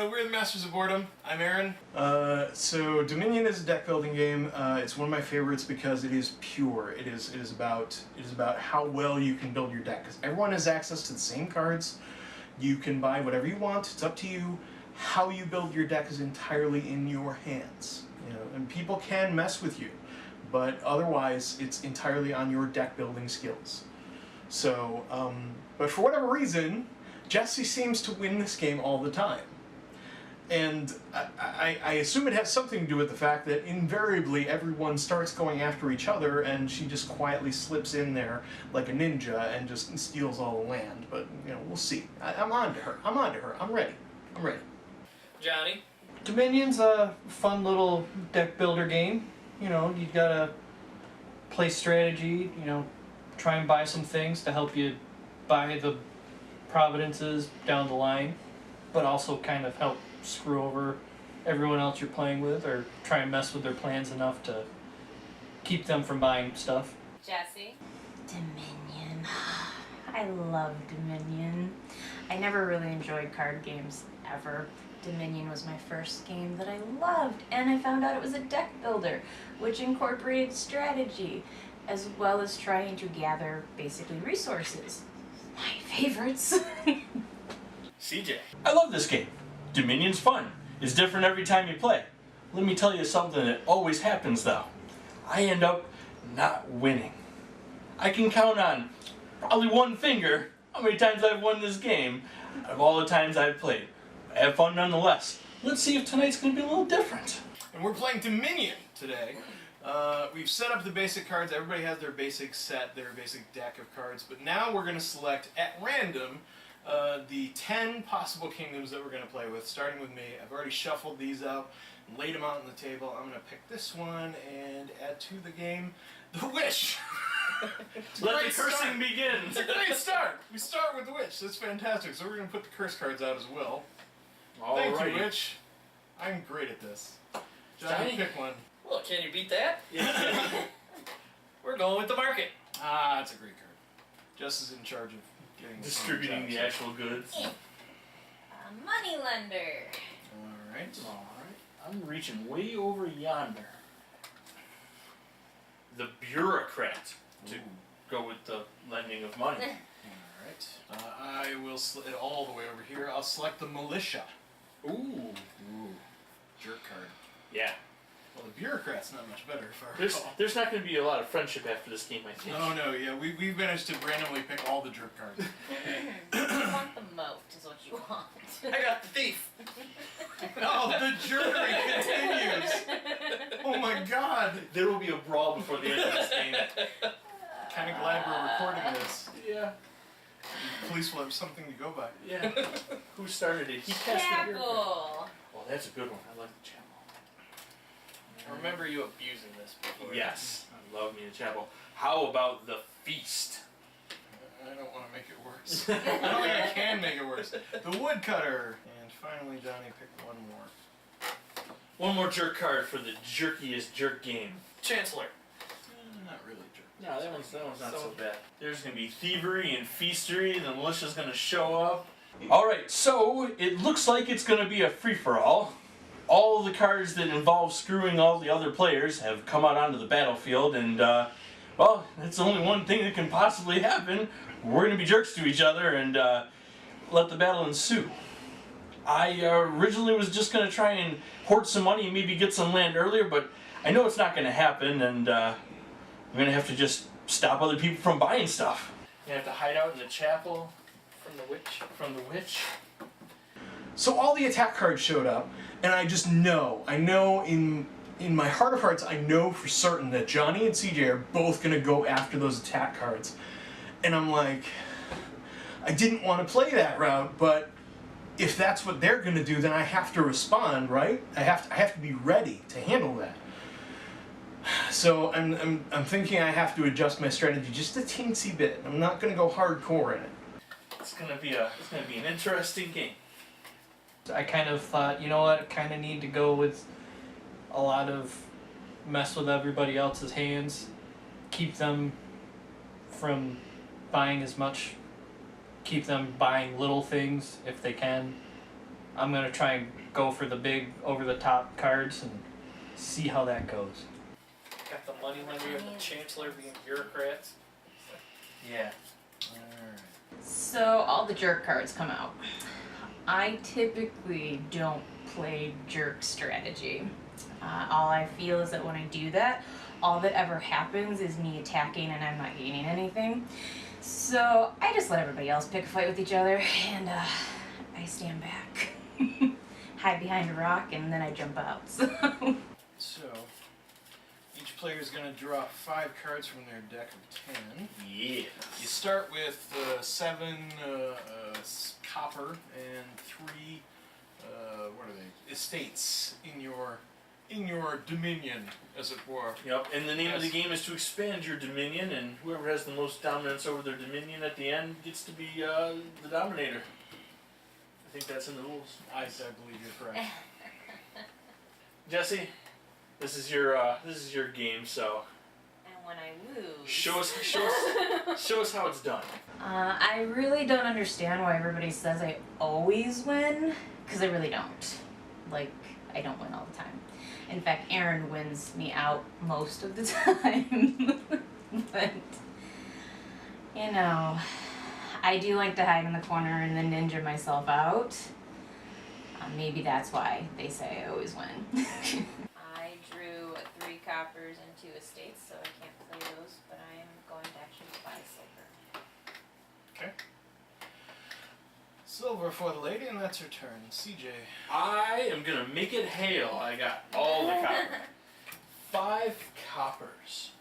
We're the Masters of Boarddom. I'm Aaron. So Dominion is a deck building game. It's one of my favorites because it is pure. It is about how well you can build your deck. Because everyone has access to the same cards. You can buy whatever you want. It's up to you. How you build your deck is entirely in your hands. You know, and people can mess with you, but otherwise it's entirely on your deck building skills. So, but for whatever reason, Jessi seems to win this game all the time. And I assume it has something to do with the fact that invariably everyone starts going after each other and she just quietly slips in there like a ninja and just steals all the land. But, you know, we'll see. I'm on to her. I'm ready. Johnny. Dominion's a fun little deck builder game. You know, you gotta play strategy, you know, try and buy some things to help you buy the providences down the line, but also kind of help screw over everyone else you're playing with or try and mess with their plans enough to keep them from buying stuff. Jessi. Dominion. I love Dominion. I never really enjoyed card games ever. Dominion was my first game that I loved, and I found out it was a deck builder, which incorporated strategy, as well as trying to gather basically resources. My favorites. CJ. I love this game. Dominion's fun. It's different every time you play. Let me tell you something that always happens though. I end up not winning. I can count on probably one finger how many times I've won this game out of all the times I've played. I have fun nonetheless. Let's see if tonight's going to be a little different. And we're playing Dominion today. We've set up the basic cards. Everybody has their basic set, their basic deck of cards. But now we're going to select at random the 10 possible kingdoms that we're going to play with, starting with me. I've already shuffled these up and laid them out on the table. I'm going to pick this one and add to the game the Wish. Let the cursing begin. It's a great start. We start with the Witch. That's fantastic. So we're going to put the curse cards out as well. Thank you, Witch. I'm great at this. Johnny, pick one. Well, can you beat that? Yeah. We're going with the market. Ah, that's a great card. Jess is in charge of getting Distributing the actual goods. Moneylender. Alright. I'm reaching way over yonder. The Bureaucrat, to go with the lending of money. Alright. I will all the way over here. I'll select the Militia. Ooh. Jerk card. Yeah. Well, the Bureaucrat's not much better, if I recall. There's not going to be a lot of friendship after this game, I think. Oh no, yeah, we've managed to randomly pick all the jerk cards. You want the moat is what you want. I got the thief. Oh, the jury continues! Oh my god! There will be a brawl before the end of this game. Kinda glad we're recording this. Yeah. Police will have something to go by. Yeah. Who started it? He passed the Bureaucrat. Chapel. Oh, that's a good one. I like the chapel. I remember you abusing this before. Yes. I love me a chapel. How about the feast? I don't want to make it worse. I don't think I can make it worse. The Woodcutter! And finally, Johnny picked one more. One more jerk card for the jerkiest jerk game. Chancellor. Not really jerk. No, that one's not so bad. There's going to be thievery and feastery, the militia's going to show up. Alright, so it looks like it's going to be a free-for-all. All the cards that involve screwing all the other players have come out onto the battlefield, and, well, that's only one thing that can possibly happen. We're going to be jerks to each other and let the battle ensue. I originally was just going to try and hoard some money and maybe get some land earlier, but I know it's not going to happen, and I'm going to have to just stop other people from buying stuff. You have to hide out in the chapel From the witch. from the witch. So all the attack cards showed up, and I just know, in my heart of hearts, I know for certain that Johnny and CJ are both going to go after those attack cards. And I'm like, I didn't want to play that route, but if that's what they're going to do, then I have to respond, right? I have to be ready to handle that. So I'm thinking I have to adjust my strategy just a teensy bit. I'm not going to go hardcore in it. It's gonna be an interesting game. I kind of thought, you know what, I kind of need to go with a lot of mess with everybody else's hands, keep them from buying as much, keep them buying little things if they can, I'm gonna try and go for the big over-the-top cards and see how that goes. Got the moneylender and the chancellor being bureaucrats. Yeah. Alright. So all the jerk cards come out. I typically don't play jerk strategy. All I feel is that when I do that, all that ever happens is me attacking and I'm not gaining anything. So I just let everybody else pick a fight with each other, and I stand back, hide behind a rock, and then I jump out. So, each player is going to draw 5 cards from their deck of 10. Yeah. You start with 7 copper and 3 what are they? Estates in your dominion, as it were. Yep. And the name of the Yes. game is to expand your dominion, and whoever has the most dominance over their dominion at the end gets to be the dominator. I think that's in the rules. I believe you're correct. Jessi, this is your game, so And when I lose, show us how it's done. I really don't understand why everybody says I always win, because I really don't. Like, I don't win all the time. In fact, Aaron wins me out most of the time. But, you know, I do like to hide in the corner and then ninja myself out. Maybe that's why they say I always win. I drew 3 coppers and 2 estates, so I can't play those, but I am going to actually buy silver. Okay. Silver for the lady, and that's her turn. CJ. I am gonna make it hail. I got all the copper. 5 coppers.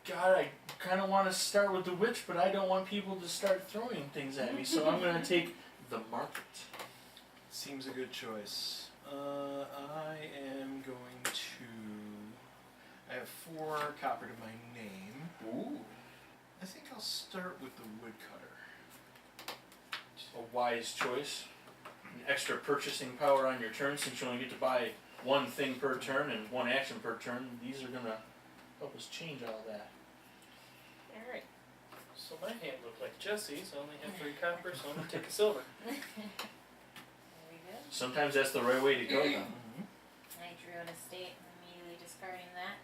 God, I kind of want to start with the witch, but I don't want people to start throwing things at me, so I'm gonna take the market. Seems a good choice. I am going to... I have 4 copper to my name. Ooh. I think I'll start with the woodcutter. A wise choice. An extra purchasing power on your turn, since you only get to buy 1 thing per turn and 1 action per turn. These are gonna help us change all that. Alright. So my hand looked like Jessi's. I only have 3 copper, so I'm gonna take a silver. Very good. Sometimes that's the right way to go, though. Mm-hmm. I drew an estate, immediately discarding that.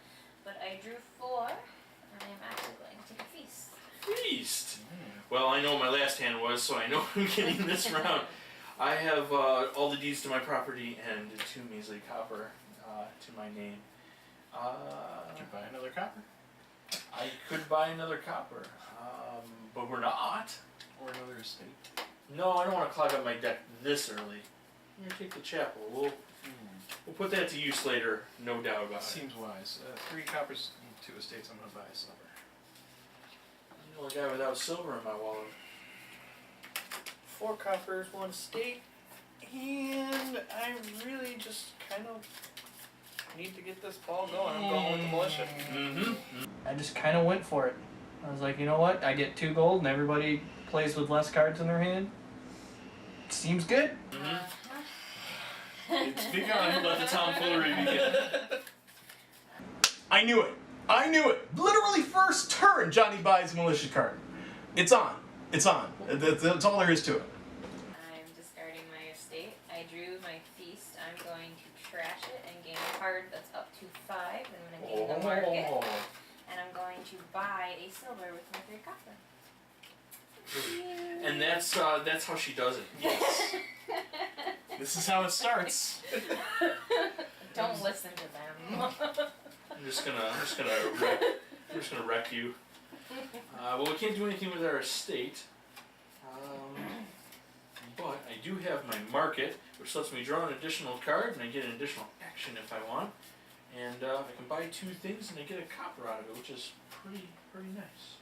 But I drew 4, and I am actually going to take a feast. Feast! Well, I know what my last hand was, so I know what I'm getting this round. I have all the deeds to my property and 2 measly copper to my name. Could you buy another copper? I could buy another copper, but we're not. Or another estate? No, I don't want to clog up my deck this early. I'm gonna take the chapel. We'll put that to use later, no doubt about it. Seems wise. 3 coppers and 2 estates, I'm going to buy a silver. I'm the only guy without silver in my wallet. 4 coppers, 1 estate, and I really just kind of need to get this ball going. I'm going with the militia. Mm-hmm. I just kind of went for it. I was like, you know what? I get 2 gold and everybody plays with less cards in their hand. Seems good. It's begun. Let the tomfoolery begin. I knew it. I knew it. Literally first turn, Johnny buys a militia card. It's on. It's on. That's all there is to it. I'm discarding my estate. I drew my feast. I'm going to trash it and gain a card that's up to 5. I'm going to gain the market. Oh. And I'm going to buy a silver with my 3 copper. And that's how she does it. Yes. This is how it starts. Don't listen to them. I'm just gonna wreck you. Well, we can't do anything with our estate. But I do have my market, which lets me draw an additional card, and I get an additional action if I want. And I can buy 2 things, and I get a copper out of it, which is pretty nice.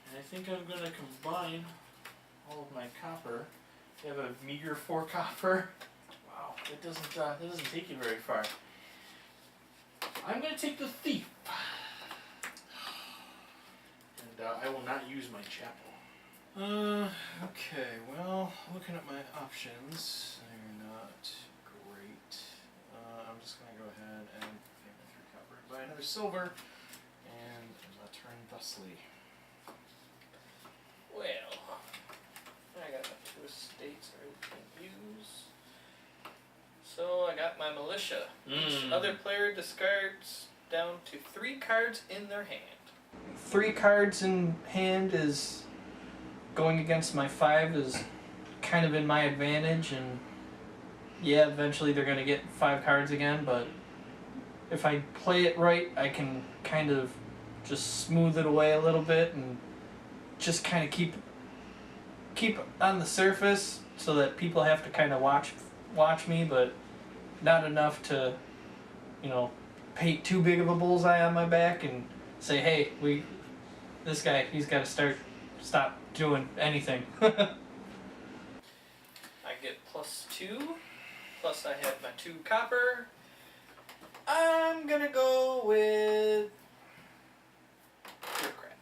And I think I'm gonna combine all of my copper. I have a meager 4 copper. Wow, that doesn't take you very far. I'm gonna take the thief. And I will not use my chapel. Okay, well, looking at my options, they're not great. I'm just going to go ahead and pay my 3 copper and buy another silver, and turn thusly. Well, I got 2 estates I can use. militia. Each other player discards down to 3 cards in their hand. 3 cards in hand is going against my 5 is kind of in my advantage, and yeah, eventually they're gonna get 5 cards again, but if I play it right, I can kind of just smooth it away a little bit and just kind of keep on the surface so that people have to kind of watch me, but not enough to, you know, paint too big of a bullseye on my back and say, hey, this guy, he's got to stop doing anything. I get +2, plus I have my 2 copper. I'm gonna go with Bureaucrat.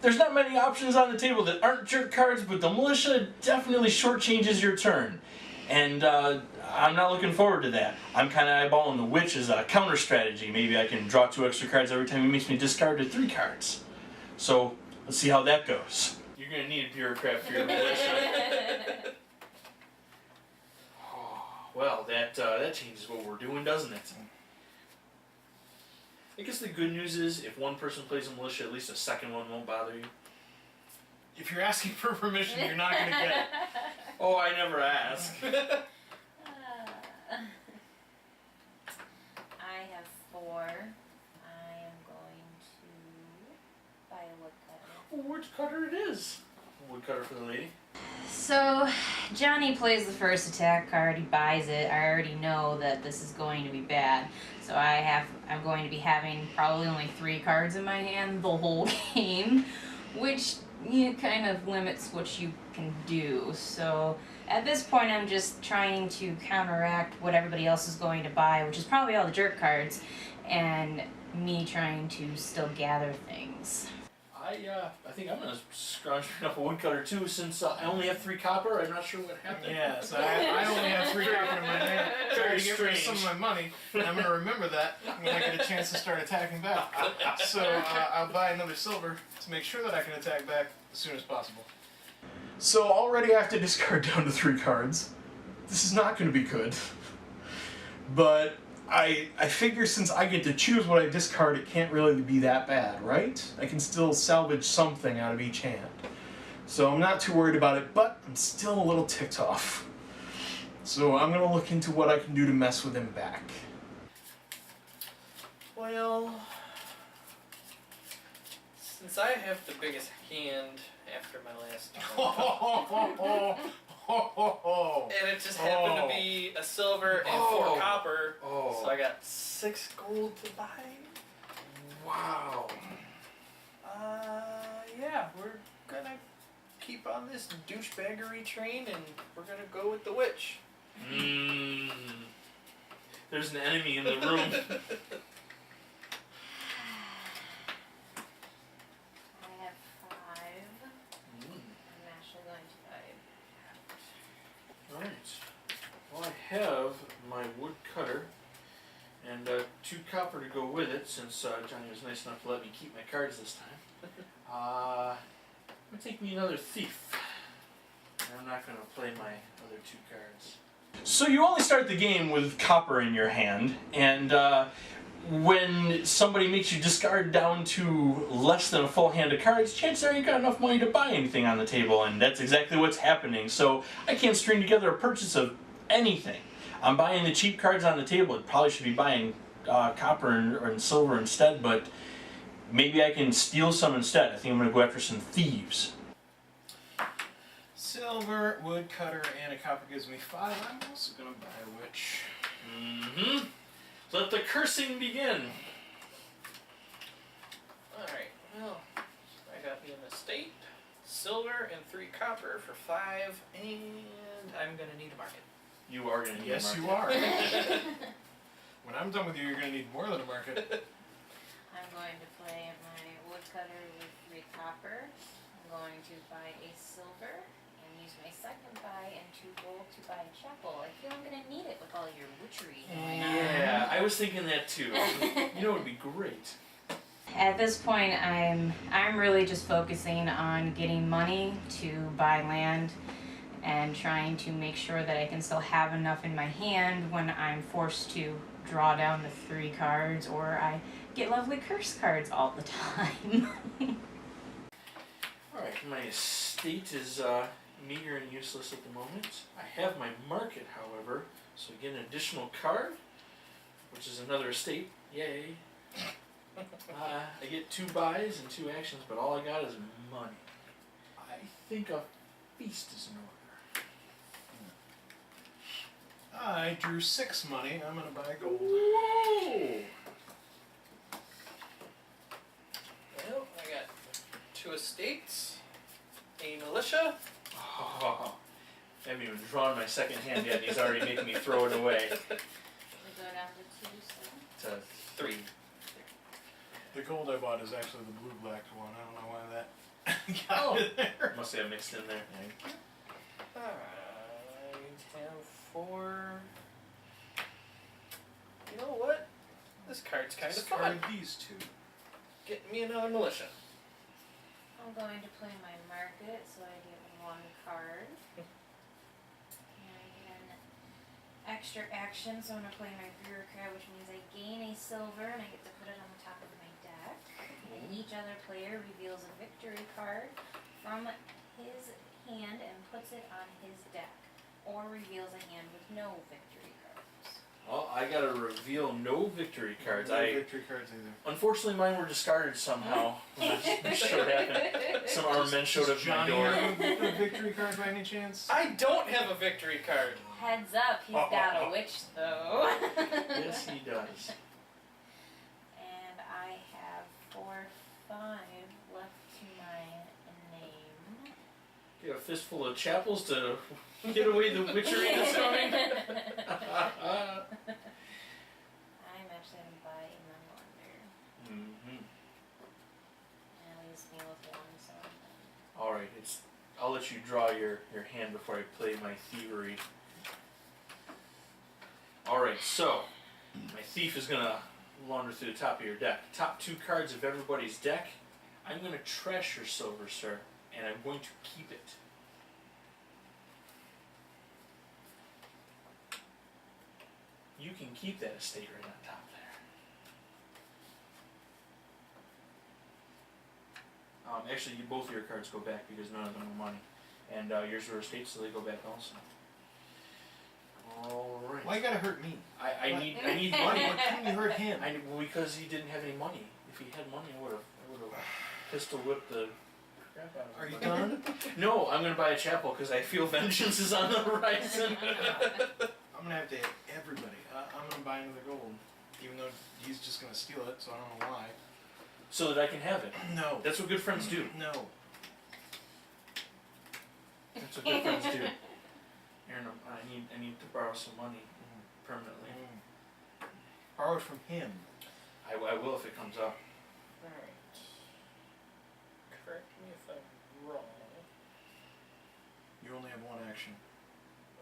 There's not many options on the table that aren't jerk cards, but the militia definitely shortchanges your turn. And I'm not looking forward to that. I'm kind of eyeballing the witch as a counter strategy. Maybe I can draw 2 extra cards every time he makes me discard to 3 cards. So let's see how that goes. You're gonna need a bureaucrat for your militia. Well, that changes what we're doing, doesn't it? I guess the good news is if one person plays a militia, at least a second one won't bother you. If you're asking for permission, you're not going to get it. Oh, I never ask. I have 4. I am going to buy a woodcutter. Woodcutter it is. Woodcutter for the lady. So, Johnny plays the first attack card, he buys it. I already know that this is going to be bad. So I'm going to be having probably only 3 cards in my hand the whole game, which kind of limits what you can do. So, at this point I'm just trying to counteract what everybody else is going to buy, which is probably all the jerk cards, and me trying to still gather things. I think I'm gonna scrounge up a woodcutter too, since I only have 3 copper. I'm not sure what happened. Yeah, so I only have 3 copper in my hand. Very Trying to get rid of strange. some of my money, and I'm going to remember that when I get a chance to start attacking back. So I'll buy another silver to make sure that I can attack back as soon as possible. So already I have to discard down to 3 cards. This is not going to be good. But I figure since I get to choose what I discard, it can't really be that bad, right? I can still salvage something out of each hand. So I'm not too worried about it, but I'm still a little ticked off. So I'm going to look into what I can do to mess with him back. Well, since I have the biggest hand after my last turn, and it just happened to be a silver and 4 copper, so I got 6 gold to buy. Wow. Yeah, we're gonna keep on this douchebaggery train, and we're gonna go with the witch. There's an enemy in the room. I have 5. I'm actually going to buy. Alright. Well, I have my woodcutter and 2 copper to go with it, since Johnny was nice enough to let me keep my cards this time. I'm going to take me another thief. And I'm not going to play my other 2 cards. So you only start the game with copper in your hand, and when somebody makes you discard down to less than a full hand of cards, chances are you got enough money to buy anything on the table, and that's exactly what's happening. So I can't string together a purchase of anything. I'm buying the cheap cards on the table. I probably should be buying copper and silver instead, but maybe I can steal some instead. I think I'm going to go after some thieves. Silver, woodcutter, and a copper gives me 5. I'm also going to buy a witch. Mm-hmm. Let the cursing begin. Alright, well, I got me an estate, silver, and 3 copper for 5, and I'm gonna need a market. You are going to need Yes, a you market. are. When I'm done with you, you're going to need more than a market. I'm going to play my woodcutter with 3 copper. I'm going to buy a silver and use my second buy and 2 gold to buy a chapel. I feel I'm going to need it with all your witchery going on. Yeah, I was thinking that too. You know, it would be great. At this point, I'm really just focusing on getting money to buy land and trying to make sure that I can still have enough in my hand when I'm forced to draw down the 3 cards, or I get lovely curse cards all the time. Alright, my estate is meager and useless at the moment. I have my market, however, so I get an additional card, which is another estate. Yay. I get 2 buys and 2 actions, but all I got is money. I think a feast is in order. I drew 6 money. I'm gonna buy gold. Whoa! Well, I got 2 estates, a militia. Oh, I haven't even drawn my second hand yet, and he's already making me throw it away. We go down to 2, so. It's a 3. The gold I bought is actually the blue-black one. I don't know why that Oh. got it there. Must have mixed in there. I have 4. You know what? This card's kind of fun. Discard these 2. Get me another militia. I'm going to play my market, so I get 1 card. And I get an extra action, so I'm going to play my bureaucrat, which means I gain a silver and I get to put it on the top of my deck. And each other player reveals a victory card from his hand and puts it on his deck, or reveals a hand with no victory cards. Well, I gotta reveal no victory cards. No victory cards either. Unfortunately, mine were discarded somehow. This showed happened. Some armed men showed up at my Johnny door. have a victory card by any chance? I don't have a victory card. Heads up, he's got a witch though. Yes, he does. And I have 4, 5 left to my name. Get a fistful of chapels to get away the witchery that's coming. I'm actually gonna buy a MONEYLENDER. Mm-hmm. That leaves me with 1, so I'm done. Alright, I'll let you draw your hand before I play my thievery. Alright, so my thief is gonna launder through the top of your deck. Top 2 cards of everybody's deck. I'm gonna trash your silver, sir, and I'm going to keep it. You can keep that estate right on top there. Actually, both of your cards go back because none of them are money. And yours are estate, so they go back also. Alright. Why you gotta hurt me? I What? need money. Why couldn't you hurt him? Well, because he didn't have any money. If he had money, I would have pistol whipped the crap out of Are him. you done? No, I'm gonna buy a chapel because I feel vengeance is on the horizon. I'm gonna have to hit everybody. I'm gonna buy another gold. Even though he's just gonna steal it, so I don't know why. So that I can have it. No. That's what good friends do. No. That's what good friends do. Aaron, I need to borrow some money permanently. Borrow it from him. I will if it comes up. Alright. Correct me if I'm wrong. You only have 1 action.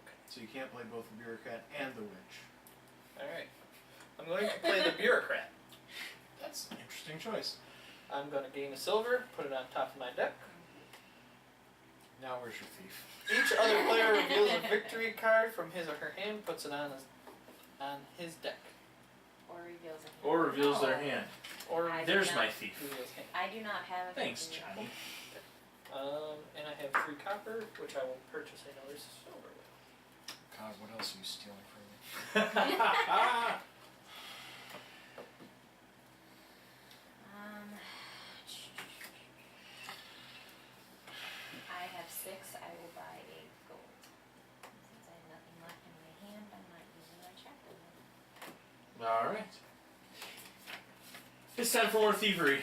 Okay. So you can't play both the bureaucrat and the witch. Alright. I'm going to play the bureaucrat. That's an interesting choice. I'm going to gain a silver, put it on top of my deck. Now where's your thief? Each other player reveals a victory card from his or her hand, puts it on his deck. Or reveals a hand. Or reveals their No. hand. Or I There's do my not- thief. reveals hand. I do not have a Thanks, victory Johnny. And I have 3 copper, which I will purchase another silver with. God, what else are you stealing from me? I have 6. I will buy a gold. Since I have nothing left in my hand, I'm not using my chapter. Alright. It's time for more thievery.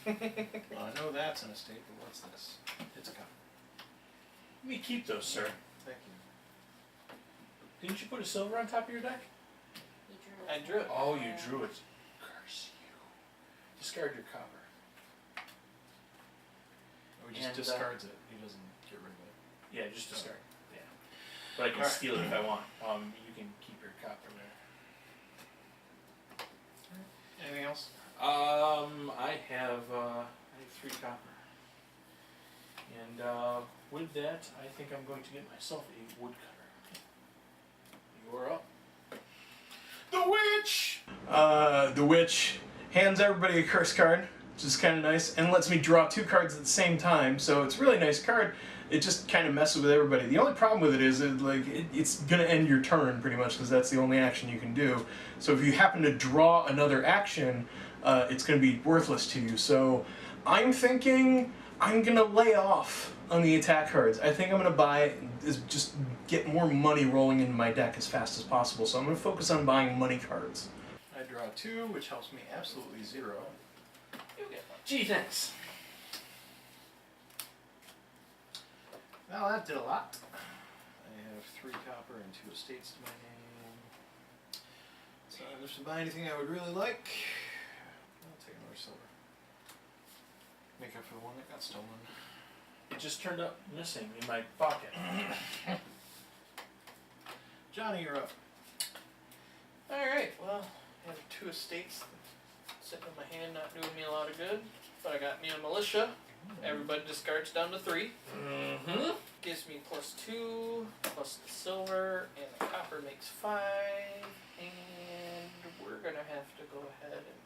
Well, I know that's an estate, but what's this? It's a cup. Let me keep those, sir. Thank you. Didn't you put a silver on top of your deck? He drew I drew it. Oh, you drew it. Curse you. Discard your copper. Oh, he just And, discards it. He doesn't get rid of it. Yeah, just discard. Yeah. But I can Alright. steal it if I want. You can keep your copper there. Anything else? I have 3 copper. And with that, I think I'm going to get myself a woodcutter. You're up. The witch! The witch hands everybody a curse card, which is kind of nice, and lets me draw 2 cards at the same time, so it's a really nice card. It just kind of messes with everybody. The only problem with it is it's going to end your turn, pretty much, because that's the only action you can do. So if you happen to draw another action, it's going to be worthless to you. So I'm thinking I'm going to lay off on the attack cards. I think I'm going to buy, just get more money rolling into my deck as fast as possible. So I'm going to focus on buying money cards. I draw 2, which helps me absolutely 0. You get one. Gee, thanks. Well, that did a lot. I have 3 copper and 2 estates to my name. So if to buy anything I would really like, I'll take another silver. Make up for the one that got stolen. It just turned up missing in my pocket. Johnny, you're up. Alright, well, I have 2 estates sitting in my hand, not doing me a lot of good. But I got me a militia. Everybody discards down to 3. Mm-hmm. Gives me +2, plus the silver, and the copper makes 5. And we're gonna have to go ahead and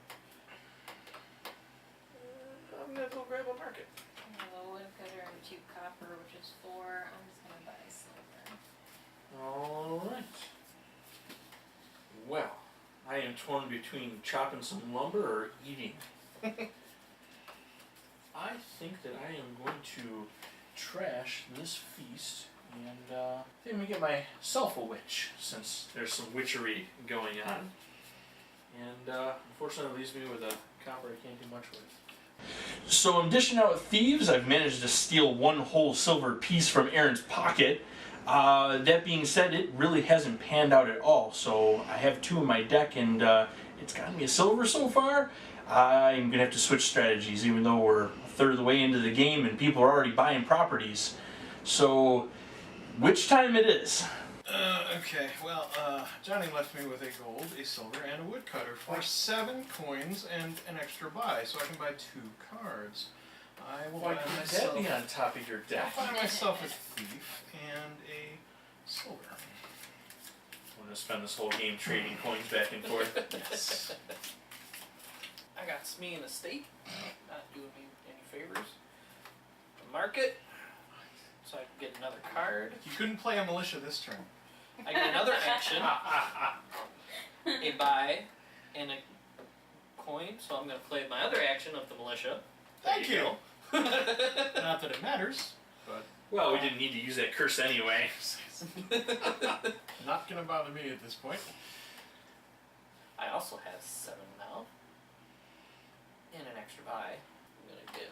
I'm gonna go grab a market. A woodcutter and 2 copper, which is 4. I'm just gonna buy silver. Alright. Well, I am torn between chopping some lumber or eating. I think that I am going to trash this feast and I think I'm going to get myself a witch, since there's some witchery going on. And unfortunately it leaves me with a copper I can't do much with. So I'm dishing out thieves. I've managed to steal 1 whole silver piece from Aaron's pocket. That being said, it really hasn't panned out at all. So I have 2 in my deck and it's gotten me a silver so far. I'm going to have to switch strategies even though we're a third of the way into the game and people are already buying properties. So, which time it is? Okay, well, Johnny left me with a gold, a silver, and a woodcutter for 7 coins and an extra buy, so I can buy 2 cards. I will Why buy couldn't myself. that be on top of your deck? I'll buy myself a thief and a silver. I'm going to spend this whole game trading coins back and forth. Yes. I got me an estate, not doing me any favors. A market, so I can get another card. You couldn't play a militia this turn. I get another action, a buy, and a coin. So I'm going to play my other action of the militia. Thank There you. go. Not that it matters, but Well, we didn't need to use that curse anyway. not gonna bother me at this point. I also have 7 now, and an extra buy. I'm going to get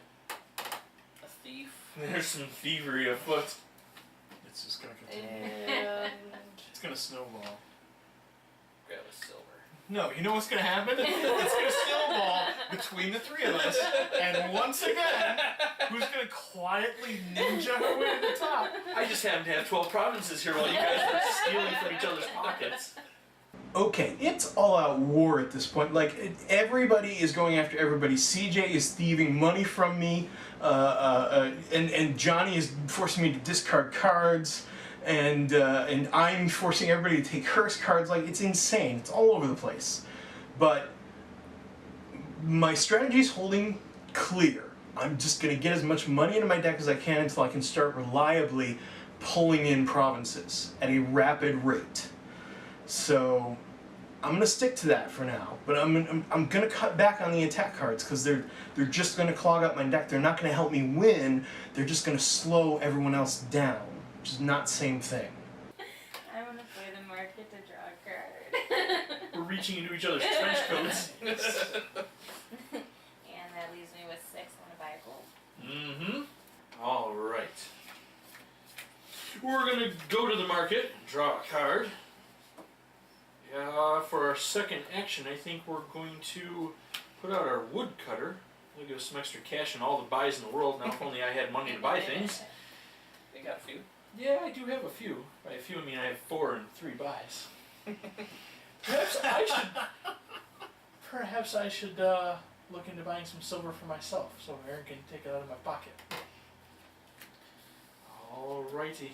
a thief. There's some thievery afoot. It's just gonna continue. And It's gonna snowball. grab a silver. No, you know what's gonna happen? It's gonna snowball between the 3 of us, and once again, who's gonna quietly ninja her way to the top? I just happen to have 12 provinces here while you guys are stealing from each other's pockets. Okay, it's all out war at this point. Like, everybody is going after everybody. CJ is thieving money from me, and Johnny is forcing me to discard cards, and I'm forcing everybody to take curse cards. Like, it's insane. It's all over the place. But my strategy's holding clear. I'm just going to get as much money into my deck as I can until I can start reliably pulling in provinces at a rapid rate. So I'm gonna stick to that for now, but I'm gonna cut back on the attack cards because they're just gonna clog up my deck. They're not gonna help me win. They're just gonna slow everyone else down, which is not the same thing. I want to play the market to draw a card. We're reaching into each other's trench coats. And that leaves me with 6 on a buy gold. Mm-hmm. All right. We're gonna go to the market, draw a card. For our second action, I think we're going to put out our woodcutter. We'll give us some extra cash and all the buys in the world. Now, if only I had money to buy things. You got a few. Yeah, I do have a few. By a few, I mean I have 4 and 3 buys. Perhaps I should look into buying some silver for myself, so Aaron can take it out of my pocket. Alrighty.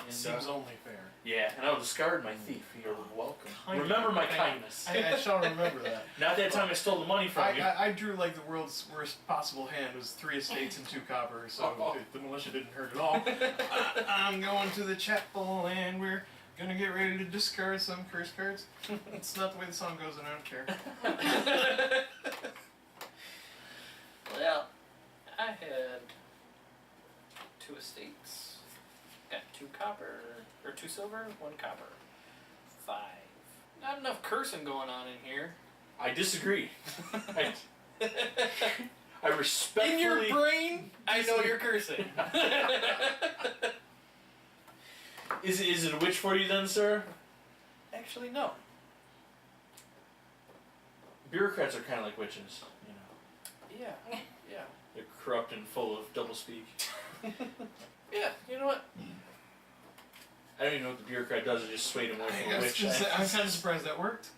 And, Seems only fair. yeah, and I'll discard my thief. You're welcome. Kind Remember my of. kindness. I shall remember that. Not that time I stole the money from you. I drew like the world's worst possible hand. It was 3 estates and 2 copper, so the militia didn't hurt at all. I'm going to the chapel and we're gonna get ready to discard some curse cards. That's not the way the song goes, and I don't care. Well, I had 2 estates. Got 2 copper, or 2 silver, 1 copper. 5. Not enough cursing going on in here. I disagree. I respectfully. In your brain, I know you're cursing. Is it a witch for you then, sir? Actually, no. Bureaucrats are kind of like witches, you know. Yeah, yeah. They're corrupt and full of doublespeak. Yeah, you know what? I don't even know what the bureaucrat does. It just swayed him away from a witch. I'm kind of surprised that worked.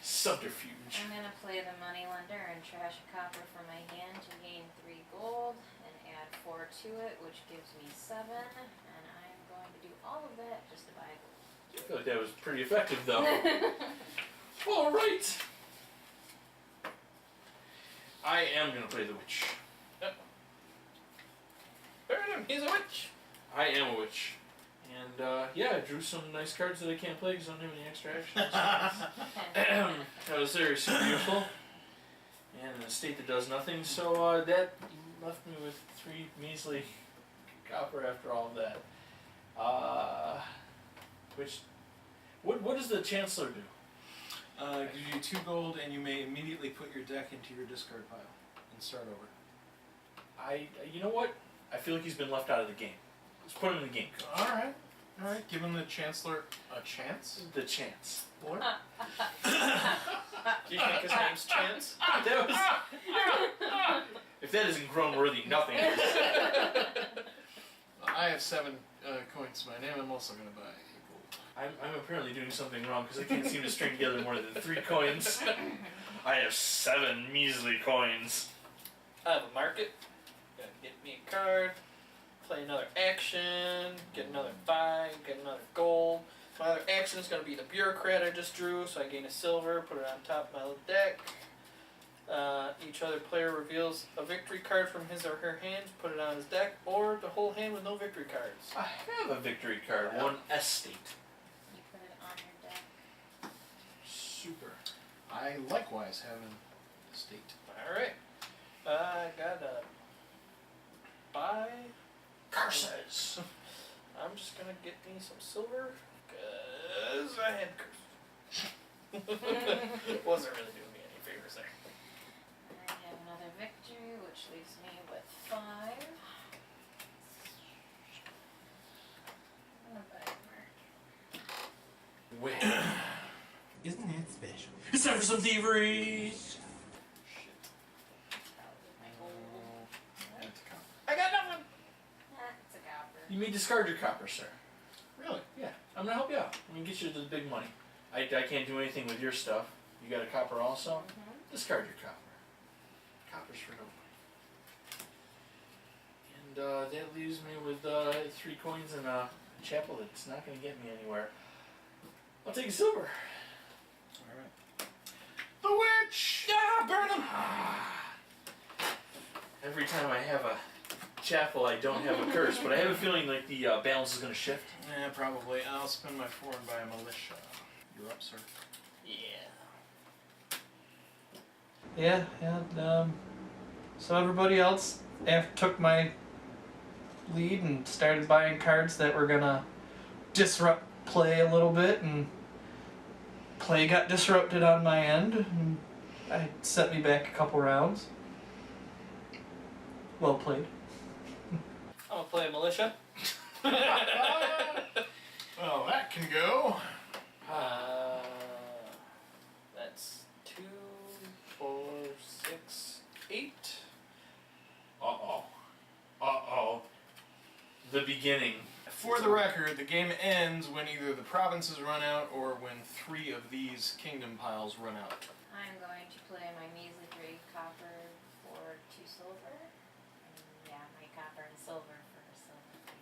Subterfuge. I'm gonna play the moneylender and trash a copper from my hand to gain 3 gold and add 4 to it, which gives me 7. And I'm going to do all of that just to buy I feel like that was pretty effective, though. gold. All right. I am gonna play the witch. Burn him, he's a witch. I am a witch. And yeah, I drew some nice cards that I can't play because I don't have any extra actions. That was very super useful. And an estate that does nothing, so that left me with 3 measly copper after all of that. What does the Chancellor do? Gives you 2 gold, and you may immediately put your deck into your discard pile and start over. You know what? I feel like he's been left out of the game. Let's put him in the game, Coach. Alright, give him the Chancellor a chance. The chance. Boy. Do you think his name's Chance? That was. If that isn't grown worthy, nothing is. I have 7 coins to my name. I'm also going to buy gold. I'm apparently doing something wrong because I can't seem to string together more than 3 coins. I have 7 measly coins. I have a market. Gotta get me a card. Play another action. Get another 5. Get another gold. My other action is gonna be the bureaucrat I just drew, so I gain a silver. Put it on top of my little deck. Each other player reveals a victory card from his or her hand. Put it on his deck, or the whole hand with no victory cards. I have a victory card. 1 estate. You put it on your deck. Super. I likewise have an estate. Alright. I gotta buy. Curses. I'm just gonna get me some silver, cause I had curse. Wasn't really doing me any favors there. I have another victory, which leaves me with 5. I'm gonna buy a market. Well, Isn't that special? it's time for some thievery. My gold. Add to copper. I got nothing. It's a copper. You may discard your copper, sir. Really? Yeah, I'm gonna help you out. I'm gonna get you the big money. I can't do anything with your stuff. You got a copper also? Discard your copper. Copper's for nobody. And that leaves me with 3 coins and a chapel that's not gonna get me anywhere. I'll take a silver. Alright. The witch! Ah, burn him. Every time I have a chapel, I don't have a curse, but I have a feeling like the balance is gonna shift. Yeah, probably. I'll spend my 4 and buy a militia. You're up, sir. Yeah. So everybody else took my lead and started buying cards that were gonna disrupt play a little bit, and play got disrupted on my end, and it set me back a couple rounds. Well played. I'm gonna play a militia. Well, that can go. That's 2, 4, 6, 8. Uh-oh. The beginning. For the record, the game ends when either the provinces run out or when 3 of these kingdom piles run out. I'm going to play my measly 3 copper for 2 silver. And yeah, my copper and silver for a silver 3.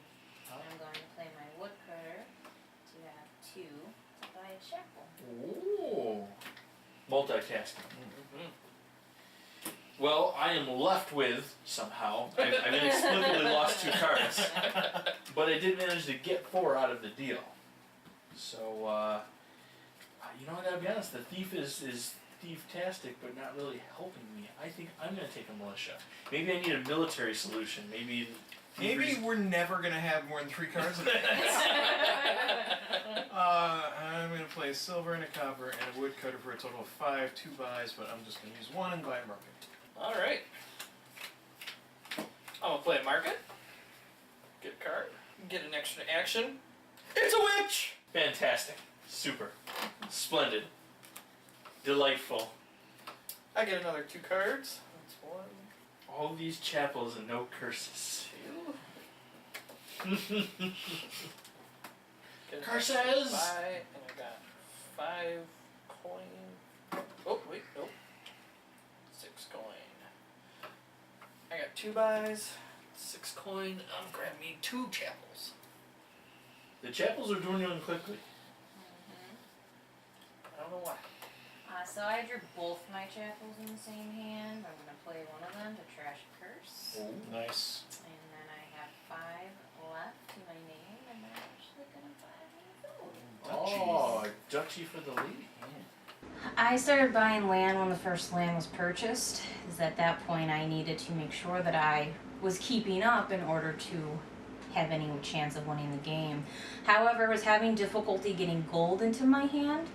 chapel. Ooh. Multitasking. Mm-hmm. Well, I am left with, somehow, I've inexplicably lost 2 cards, but I did manage to get 4 out of the deal. So, you know what, I'll be honest, the thief is thief-tastic, but not really helping me. I think I'm going to take a militia. Maybe I need a military solution. Maybe we're never gonna have more than 3 cards in the hands. I'm gonna play a silver and a copper and a woodcutter for a total of 5, 2 buys, but I'm just gonna use 1 and buy a market. Alright. I'm gonna play a market. Get a card. Get an extra action. It's a witch! Fantastic. Super. Splendid. Delightful. I get another 2 cards. That's 1, All these chapels and no curses. 2. Get an Curses! extra buy, and I got 5 coin. Oh, wait, nope. 6 coin. I got 2 buys, 6 coin. I'm grabbing me 2 chapels. The chapels are dwindling quickly. I don't know why. So I drew both my chapels in the same hand. I'm gonna play one of them to trash a curse. Nice. And then I have 5 left to my name, and I'm actually gonna buy those. Oh, duchy for the lady. I started buying land when the first land was purchased, because at that point I needed to make sure that I was keeping up in order to have any chance of winning the game. However, I was having difficulty getting gold into my hand,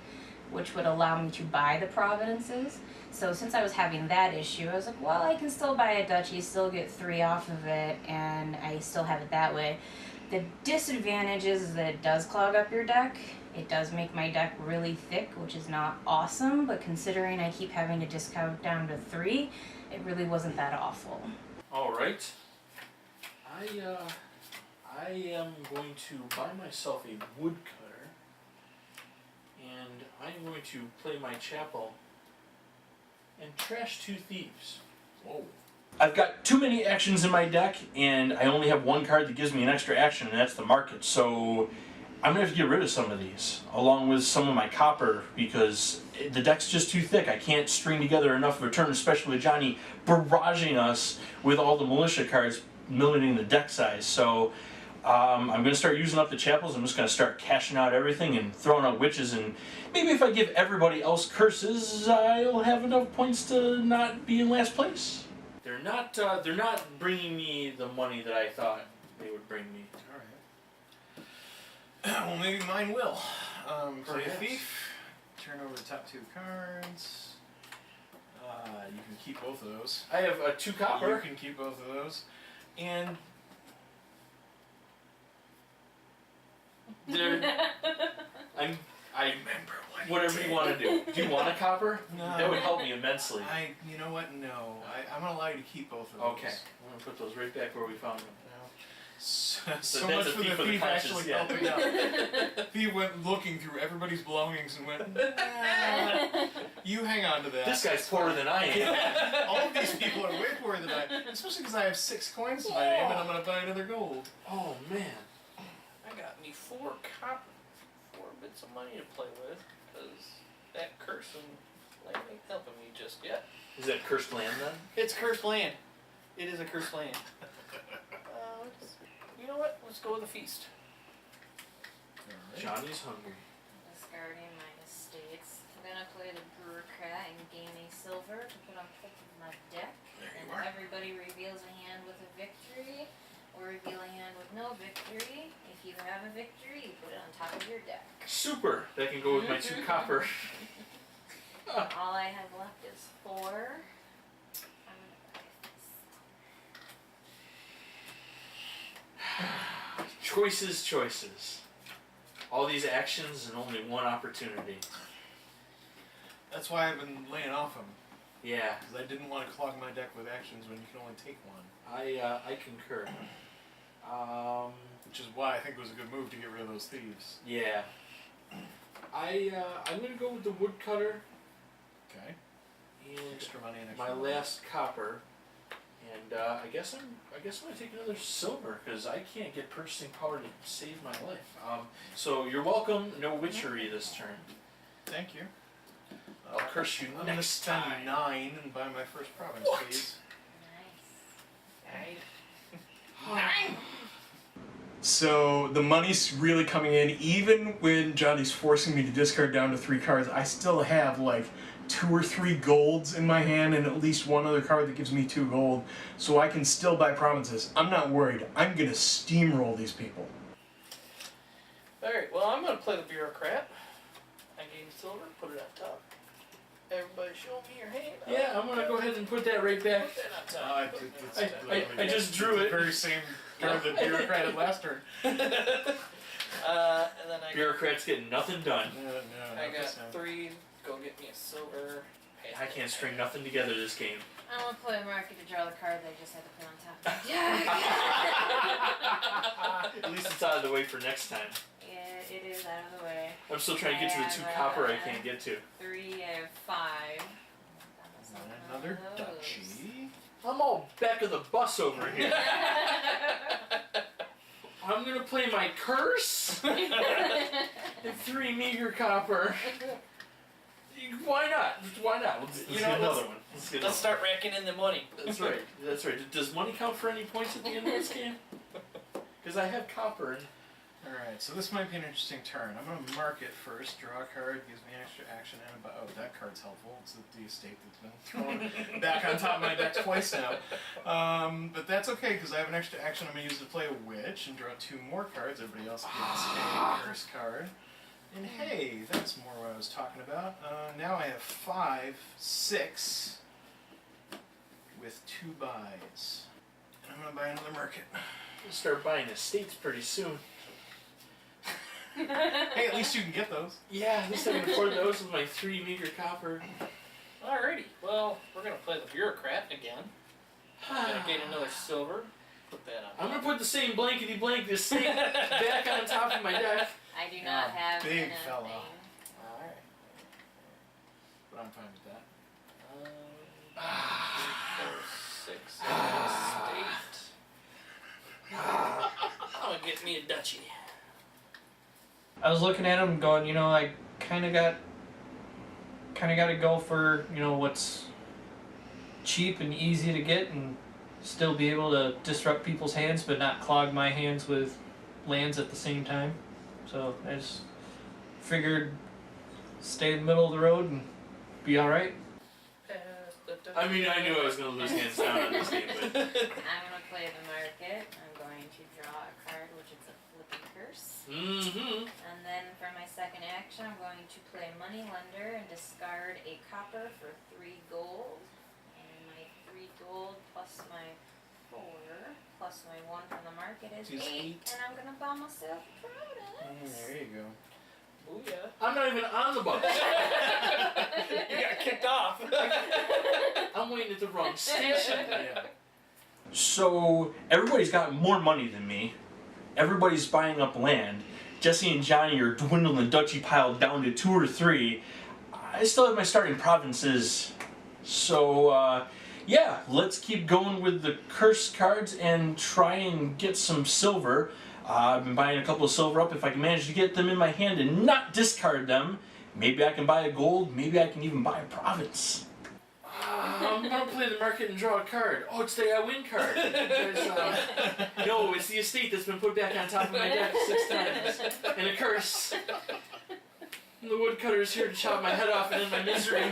which would allow me to buy the providences. So since I was having that issue, I was like, well, I can still buy a duchy, still get 3 off of it, and I still have it that way. The disadvantage is that it does clog up your deck. It does make my deck really thick, which is not awesome, but considering I keep having to discount down to 3, it really wasn't that awful. Alright. I am going to buy myself a woodcutter, and I'm going to play my chapel and trash 2 thieves. Whoa. I've got too many actions in my deck, and I only have 1 card that gives me an extra action, and that's the market. So I'm gonna have to get rid of some of these, along with some of my copper, because the deck's just too thick. I can't string together enough of a turn, especially with Johnny barraging us with all the militia cards, limiting the deck size. So I'm gonna start using up the chapels. I'm just gonna start cashing out everything and throwing out witches, and maybe if I give everybody else curses, I'll have enough points to not be in last place. They're not bringing me the money that I thought they would bring me. Alright. Well, maybe mine will. Play a Perhaps. thief. Turn over the top 2 cards. You can keep both of those. I have 2 copper. You can keep both of those. And I remember whatever you want to do. Do you want a copper? No. That would help me immensely. you know what? No. I'm gonna allow you to keep both of those. Okay. I'm gonna put those right back where we found them. So that's much a for the thief of the thief conscience, actually yeah. helping out. Thief went looking through everybody's belongings and went, nah. You hang on to that. This guy's poorer than I am. Yeah. All of these people are way poorer than I am, especially because I have 6 coins to my name and I'm going to buy another gold. Oh man. I got me 4 copper, 4 bits of money to play with, because that curse and land ain't helping me just yet. Is that cursed land then? It's cursed land. It is a cursed land. You know what? Let's go with a feast. Johnny's hungry. Discarding my estates. I'm gonna play the BUREAUCRAT and gain a silver to put on top of my deck. And everybody reveals a hand with a victory, or reveal a hand with no victory. If you have a victory, you put it on top of your deck. Super. That can go with my 2 copper. All I have left is 4. I'm gonna buy a feast. Choices. All these actions and only 1 opportunity. That's why I've been laying off them. Yeah. Because I didn't want to clog my deck with actions when you can only take 1. I concur. Which is why I think it was a good move to get rid of those thieves. Yeah. I'm gonna go with the woodcutter Okay. and Extra money and extra my money. last copper, And I guess I'm gonna take another silver because I can't get purchasing power to save my life. So you're welcome. No witchery this turn. Thank you. I'll curse you I'm gonna next spend time. 9 and buy my first province, What? please. Nice. So the money's really coming in. Even when Johnny's forcing me to discard down to 3 cards, I still have like 2 or 3 golds in my hand and at least one other card that gives me 2 gold. So I can still buy provinces. I'm not worried. I'm gonna steamroll these people. Alright, well, I'm going to play the bureaucrat. I gain silver, put it on top. Everybody show me your hand. Yeah, I'm gonna go ahead and put that right back. Put that on top. I just drew The it. very same card that bureaucrat had last turn. And then I Bureaucrat's getting nothing done. I got 3. Go get me a silver. I can't string nothing together this game. I'm gonna play a market to draw the card that I just had to put on top. At least it's out of the way for next time. Yeah, it is out of the way. I'm still trying to get to the 2 copper I can't get to. 3, I have 5. Another duchy. I'm all back of the bus over here. I'm gonna play my curse and 3 meager copper. Why not? Why not? Let's You get know, another one. Let's get Let's another start racking in the money. one. That's right. That's right. Does money count for any points at the end of this game? Because I have copper. And Alright, so this might be an interesting turn. I'm going to mark it first, draw a card, gives me extra action, and oh, that card's helpful. It's the estate that's been thrown back on top of my deck twice now. But that's okay, because I have an extra action I'm going to use to play a witch and draw 2 more cards. Everybody else gets a curse card. And hey, that's more what I was talking about. Now I have 5, 6, with 2 buys. And I'm going to buy another market. I'm gonna start buying estates pretty soon. Hey, at least you can get those. Yeah, at least I can afford those with my 3 meager copper. Alrighty, well, we're going to play the bureaucrat again. I'm going to gain another silver. Put that on. I'm gonna put the same blankety blank estate back on top of my deck. I do not have big anything. fella. Alright. But I'm fine with that. 3, 4, 6, estate. I'm going to get me a duchy. I was looking at him going, you know, I kind of got to go for, you know, what's cheap and easy to get and still be able to disrupt people's hands but not clog my hands with lands at the same time. So I just figured stay in the middle of the road and be alright. I mean, I knew I was gonna lose hands down on this game, but I'm gonna play the market. I'm going to draw a card, which is a flipping curse. And then for my second action, I'm going to play Moneylender and discard a copper for 3 gold. And my 3 gold plus my 4 plus my 1 from the market is Is 8. 8. And I'm gonna buy myself a Providence. There you go. Booyah. I'm not even on the bus. You got kicked off. I'm waiting at the wrong station. Yeah. So everybody's got more money than me. Everybody's buying up land. Jessi and Johnny are dwindling the duchy pile down to 2 or 3. I still have my starting provinces. So yeah, let's keep going with the curse cards and try and get some silver. I've been buying a couple of silver up. If I can manage to get them in my hand and not discard them, maybe I can buy a gold, maybe I can even buy a province. I'm gonna play the market and draw a card. Oh, it's the I win card. No, it's the estate that's been put back on top of my deck 6 times. And a curse. And the woodcutter is here to chop my head off and end my misery.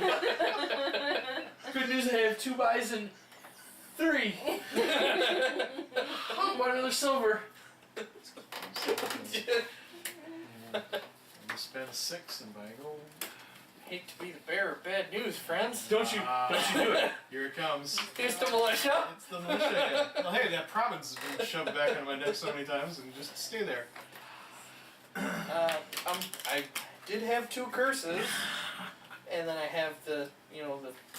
Good news, I have 2 buys and 3. Oh, buy another silver. I'm gonna spend 6 and buy gold. Hate to be the bearer of bad news, friends. Don't you do it. Here it comes. Here's the militia. It's the militia. Well, hey, that province has been shoved back on my deck so many times, and just stay there. I did have 2 curses, and then I have the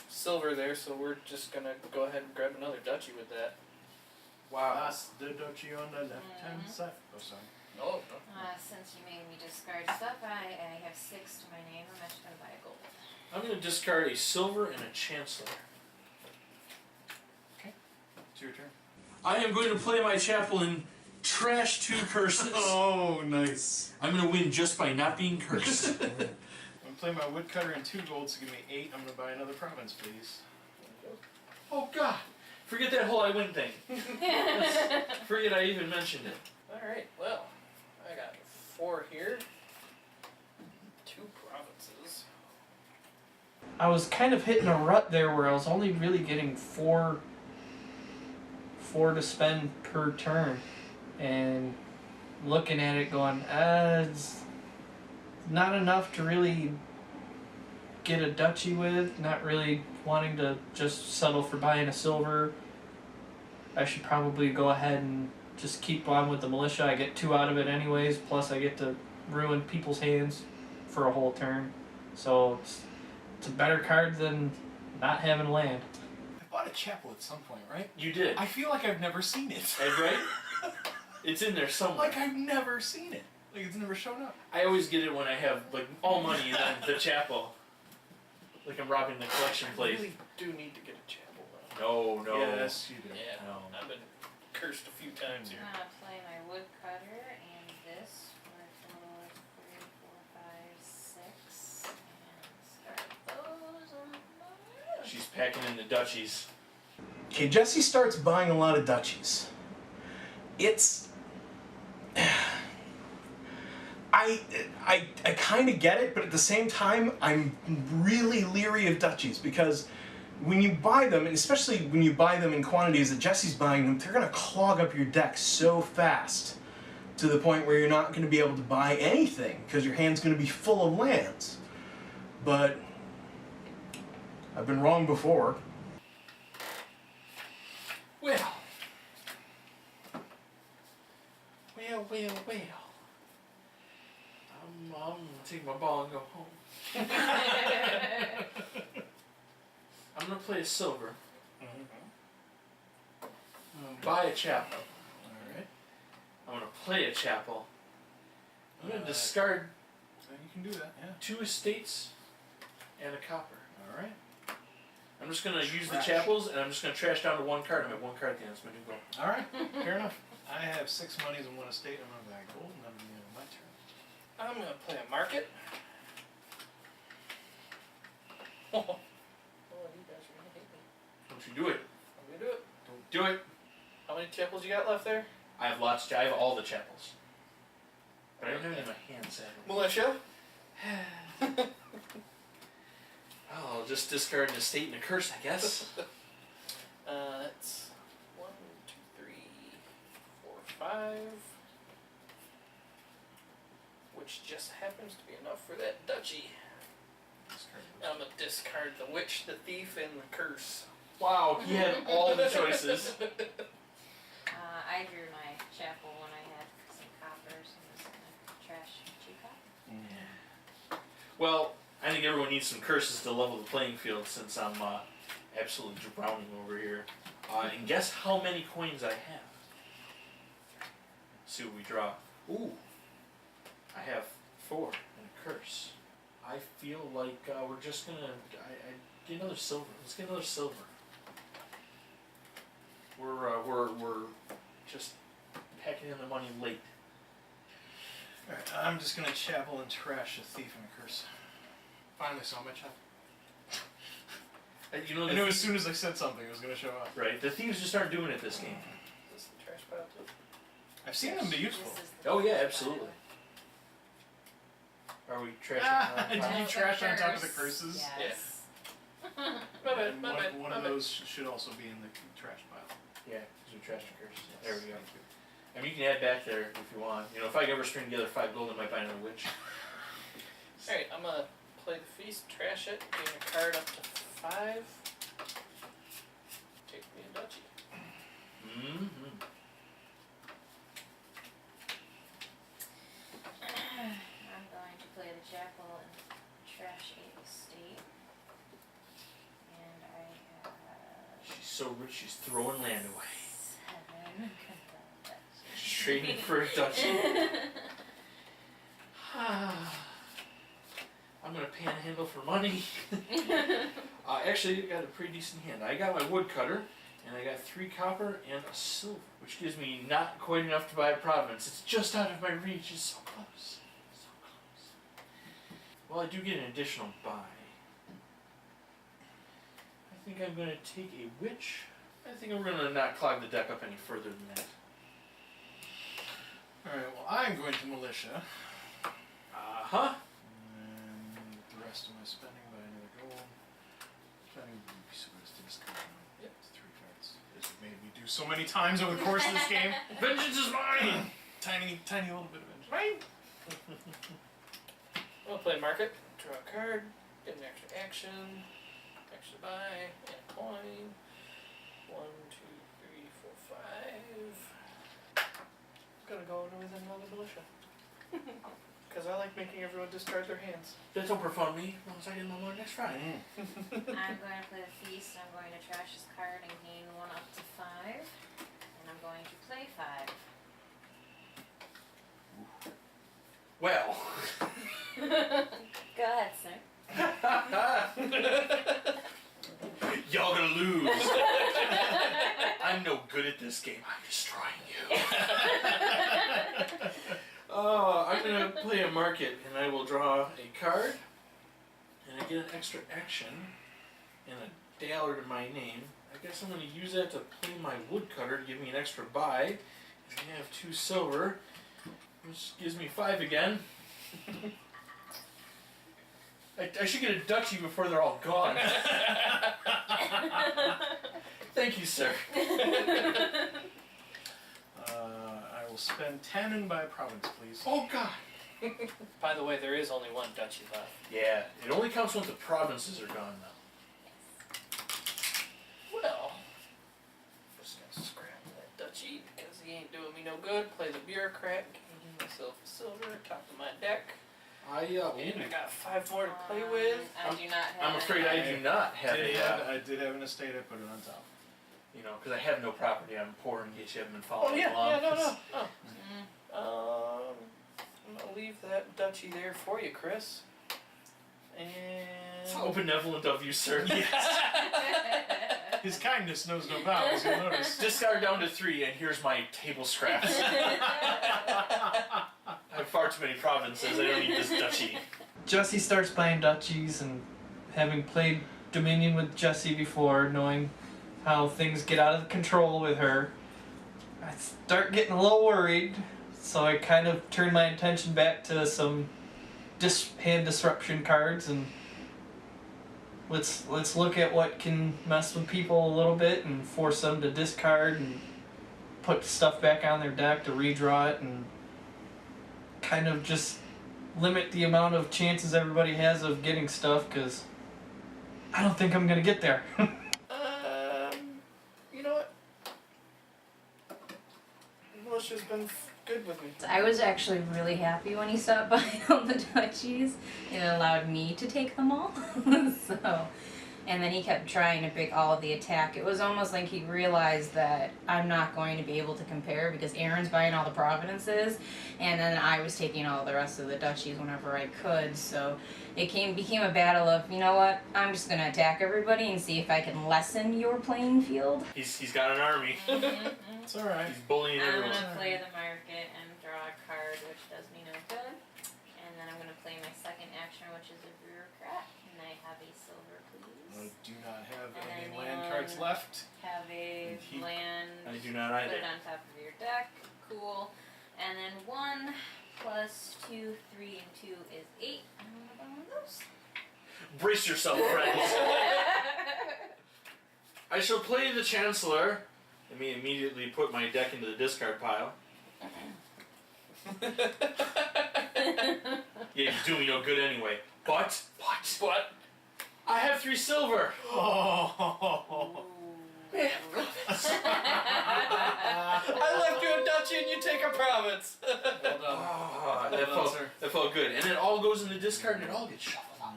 silver there, so we're just gonna go ahead and grab another duchy with that. Wow. That's the duchy on the left-hand side. Oh, sorry. No. Since you made me discard stuff, I have 6 to my name. I'm actually gonna buy a gold. I'm gonna discard a silver and a chancellor. 2 It's your turn. I am going to play my chapel in trash 2 curses. Oh, nice. I'm going to win just by not being cursed. I'm gonna play my woodcutter in 2 gold, so give me 8. I'm gonna buy another province, please. Oh God! Forget that whole I win thing. Forget I even mentioned it. Alright, well, I got 4 here. 2 provinces. I was kind of hitting a rut there where I was only really getting four to spend per turn, and looking at it going, it's not enough to really get a duchy with, not really wanting to just settle for buying a silver. I should probably go ahead and just keep on with the militia. I get 2 out of it anyways, plus I get to ruin people's hands for a whole turn. So it's a better card than not having land. I bought a chapel at some point, right? You did. I feel like I've never seen it. Right? It's in there somewhere. Like I've never seen it. Like it's never shown up. I always get it when I have like all money in the chapel. Like I'm robbing the collection I plate. really do need to get a chapel though. No. Yes, you do. Yeah, No. I've been cursed a few times here. I'm gonna play my woodcutter and this for a total of 3, 4, 5, 6, and start those on my She's packing in the duchies. Okay, Jessi starts buying a lot of duchies. It's... I kind of get it, but at the same time, I'm really leery of duchies because when you buy them, and especially when you buy them in quantities that Jessi's buying them, they're going to clog up your deck so fast to the point where you're not going to be able to buy anything because your hand's going to be full of lands. But I've been wrong before. Well. I'm gonna take my ball and go home. I'm gonna play a silver. I'm gonna buy a chapel. Alright. I'm gonna play a chapel. I'm gonna discard You can do that, yeah. 2 estates and a copper. Alright. I'm just gonna use the Trash. chapels and I'm just gonna trash down to 1 card. I'm at 1 card at the end. That's my new goal. Alright, fair enough. I have 6 monies and 1 estate. I'm gonna buy gold, and that'll be the end of my turn. I'm gonna play a market. Oh, you guys are gonna hate me. Don't you do it. I'm gonna do it. Don't do it. How many chapels you got left there? I have lots. I have all the chapels. But I don't have any in my hand, sadly. Militia? I'll just discard an estate and a curse, I guess. That's 1, 2, 3, 4, 5. Which just happens to be enough for that duchy. I'm gonna discard the witch, the thief, and the curse. Wow, he had all the choices. I drew my chapel when I had some coppers and was gonna trash 2 copper. Well, I think everyone needs some curses to level the playing field since I'm absolutely drowning over here. And guess how many coins I have? See what we draw. Ooh, I have 4 and a curse. I feel like we're just gonna get another silver. Let's get another silver. We're just packing in the money late. Alright, I'm just gonna chapel and trash a thief and a curse. Finally saw my chapel. You know, I knew as soon as I said something it was gonna show up. right? The thieves just aren't doing it this game. This is the trash pile too. I've seen them be useful. This is the Oh yeah, trash absolutely. Are we trashing? Ah, did pile. you The trash on top of the curse, curses? Yes. My bad, And my bad, one my of bad. those should also be in the trash pile. Yeah, because we trashed the curse. There we go. I mean, you can add back there if you want. You know, if I ever string together 5 gold, I might buy another witch. Alright, I'm gonna play the feast, trash it, gain a card up to 5. Take me a duchy. Mm-hmm. I'm going to play the chapel and trash a estate. And I have She's so rich, she's throwing land away. 7. She's trading for a duchy. I'm gonna panhandle for money. Actually, I got a pretty decent hand. I got my woodcutter. And I got 3 copper and a silver, which gives me not quite enough to buy a province. It's just out of my reach. It's so close. So close. Well, I do get an additional buy. I think I'm going to take a witch. I think I'm going to not clog the deck up any further than that. Alright, well, I'm going to militia. Uh-huh. And the rest of my spending by another gold. Spending so it's to discard. Yep, it's 3 cards. This has made me do so many times over the course of this game. Vengeance is mine! Tiny little bit of vengeance. Mine! We'll play market, draw a card, get an extra action, extra buy, and a coin. 1, 2, 3, 4, 5. Gonna go with another militia. Because I like making everyone discard their hands. That's over for me. Once I get my more next Friday. I'm going to play the feast. I'm going to trash this card and gain 1 up to 5. And I'm going to play 5. Well. Go ahead, sir. Y'all gonna lose. I'm no good at this game. I'm destroying you. I'm gonna play a market, and I will draw a card, and I get an extra action, and a dollar to my name. I guess I'm gonna use that to play my woodcutter to give me an extra buy. And I have 2 silver, which gives me 5 again. I should get a duchy before they're all gone. Thank you, sir. I will spend 10 and buy a province, please. Oh, God. By the way, there is only 1 duchy left. Yeah, it only counts once the provinces are gone, though. Well, just gonna scrap that duchy because he ain't doing me no good. Play the bureaucrat, gain myself a silver, top of my deck. And I got 5 more to play with. I do not have. I'm afraid I do not have it. I did have an estate, I put it on top. You know, because I have no property. I'm poor in case you haven't been following Oh yeah, along. no. I'm gonna leave that duchy there for you, Chris. And So benevolent of you, sir. His kindness knows no bounds, you'll notice. Discard down to 3, and here's my table scraps. I have far too many provinces. I don't need this duchy. Jessi starts playing duchies, and having played Dominion with Jessi before, knowing how things get out of control with her, I start getting a little worried. So I kind of turn my attention back to some hand disruption cards, and let's look at what can mess with people a little bit and force them to discard and put stuff back on their deck to redraw it, and kind of just limit the amount of chances everybody has of getting stuff, because I don't think I'm gonna get there. you know what? Militia's been good with me. I was actually really happy when he stopped buying all the duchies. It allowed me to take them all. So, and then he kept trying to pick all of the attack. It was almost like he realized that I'm not going to be able to compare because Aaron's buying all the provinces, and then I was taking all the rest of the duchies whenever I could. So it became a battle of, you know what, I'm just gonna attack everybody and see if I can lessen your playing field. He's got an army. It's alright. He's bullying I'm everyone. gonna play the market and draw a card, which does me no good. And then I'm gonna play my second action, which is a bureaucrat. And I have a silver, I please. do not have And any then land cards left. Have a land. I do not Put either. it on top of your deck. Cool. And then 1 plus 2, 3, and 2 is 8. I'm gonna buy one of those. Brace yourself, friends. I shall play the Chancellor. Let me immediately put my deck into the discard pile. Yeah, you do me no good anyway. But I have 3 silver. Oh. Man, I left you a duchy and you take a province. Well done. that felt good. And it all goes in the discard and it all gets shuffled out.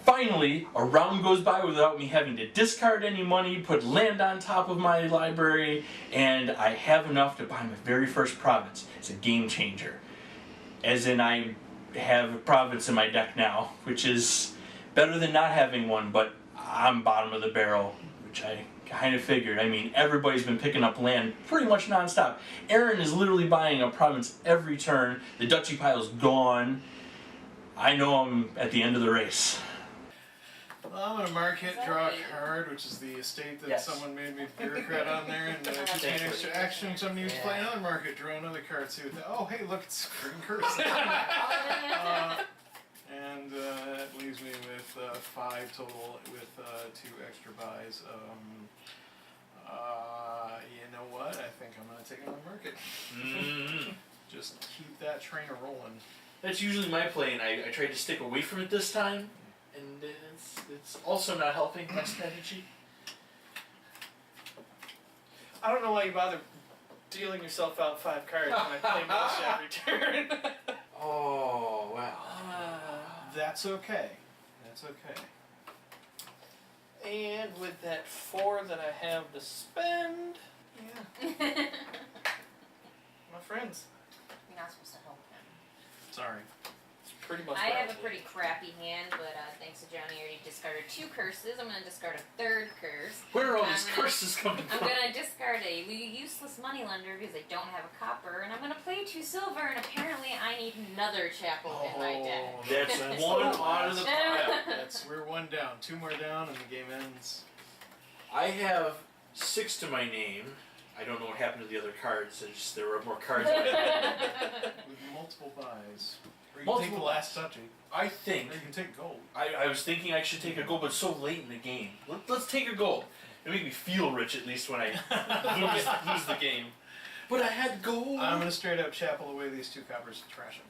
Finally, a round goes by without me having to discard any money, put land on top of my library, and I have enough to buy my very first province. It's a game changer. As in, I have a province in my deck now, which is better than not having one, but I'm bottom of the barrel, which I Kind of figured. I mean, everybody's been picking up land pretty much nonstop. Aaron is literally buying a province every turn. The duchy pile's gone. I know I'm at the end of the race. Well, I'm gonna mark it, draw a card, which is the estate that Yes. someone made me bureaucrat on there, and gives me an extra action. So I'm gonna use play another market, draw another card, see what the, oh hey, look, it's freaking curse. And that leaves me with 5 total with 2 extra buys. You know what? I think I'm gonna take another market. Mm-hmm. Just keep that train a rolling. That's usually my play, and I tried to stick away from it this time, and it's also not helping my strategy. I don't know why you bother dealing yourself out 5 cards when I play militia every turn. Oh, wow. That's okay. That's okay. And with that 4 that I have to spend, yeah, my friends. You're not supposed to help him. Sorry. It's pretty much. I what have a did. pretty crappy hand, but thanks to Johnny, I already discarded 2 curses. I'm gonna discard a 3rd curse. Where are all these curses coming I'm from? gonna discard a useless moneylender because I don't have a copper, and I'm gonna play 2 silver, and apparently I need another chapel in my deck. That's one out of the pile. That's we're 1 down. 2 more down, and the game ends. I have 6 to my name. I don't know what happened to the other cards. There were more cards in my hand. With multiple buys. Or you can take Multiple the last duchy. I think Or you can take gold. I was thinking I should take a gold, but it's so late in the game. Let's take a gold. It'll make me feel rich at least when I lose the game. But I had gold. I'm gonna straight up chapel away these 2 coppers and trash them.